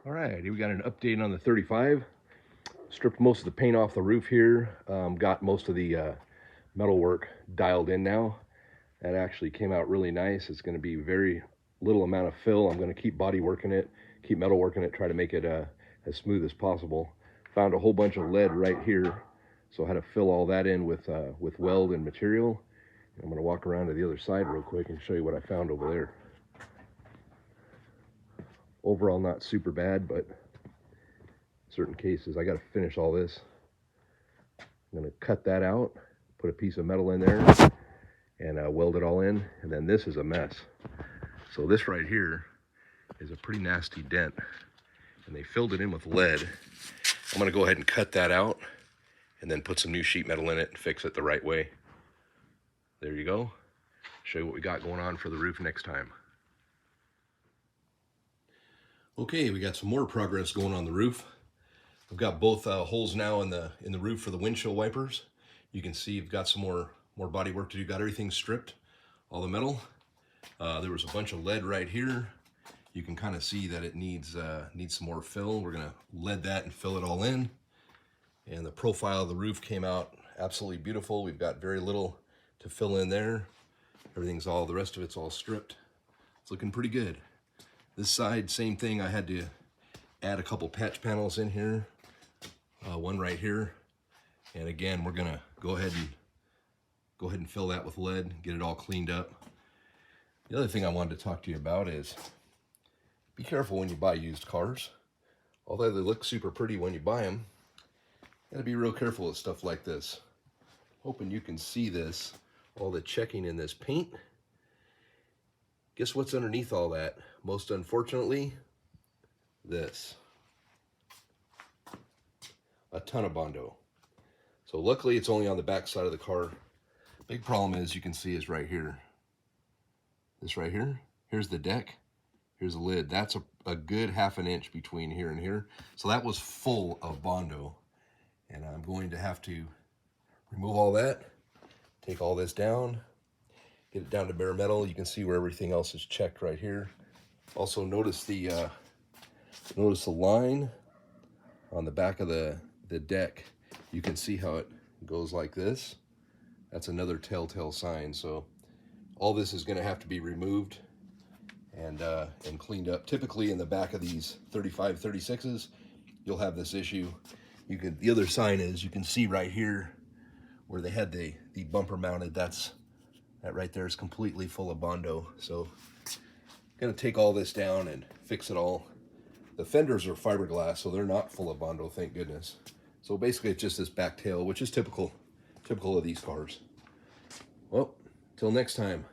All right, we got an update on the 35. Stripped most of the paint off the roof here. Got most of the metal work dialed in now. That actually came out really nice. It's going to be very little amount of fill. I'm going to keep body working it, keep metal working it, try to make it as smooth as possible. Found a whole bunch of lead right here, so I had to fill all that in with weld and material. I'm going to walk around to the other side real quick and show you what I found over there. Overall, not super bad, but certain cases, I got to finish all this. I'm going to cut that out, put a piece of metal in there, and weld it all in. And then this is a mess. So this right here is a pretty nasty dent, and they filled it in with lead. I'm going to go ahead and cut that out and then put some new sheet metal in it and fix it the right way. There you go. Show you what we got going on for the roof next time. Okay, we got some more progress going on the roof. I've got both holes now in the roof for the windshield wipers. You can see you've got some more body work to do. Got everything stripped, all the metal. There was a bunch of lead right here. You can kind of see that it needs some more fill. We're gonna lead that and fill it all in. And the profile of the roof came out absolutely beautiful. We've got very little to fill in there. The rest of it's all stripped. It's looking pretty good. This side, same thing. I had to add a couple patch panels in here, one right here. And again, we're gonna go ahead and fill that with lead, get it all cleaned up. The other thing I wanted to talk to you about is be careful when you buy used cars. Although they look super pretty when you buy them, you gotta be real careful with stuff like this. Hoping you can see this, all the checking in this paint. Guess what's underneath all that? Most unfortunately, this. A ton of Bondo. So luckily it's only on the back side of the car. Big problem is, you can see, is right here. This right here, here's the deck, here's the lid. That's a good ½ an inch between here and here. So that was full of Bondo. And I'm going to have to remove all that, take all this down, get it down to bare metal. You can see where everything else is checked right here. Also notice the line on the back of the deck. You can see how it goes like this. That's another telltale sign. So all this is going to have to be removed and cleaned up. Typically in the back of these 35, 36s, you'll have this issue. The other sign is, you can see right here where they had the bumper mounted, that right there is completely full of Bondo. So I'm going to take all this down and fix it all. The fenders are fiberglass, so they're not full of Bondo, thank goodness. So basically it's just this back tail, which is typical of these cars. Well, till next time.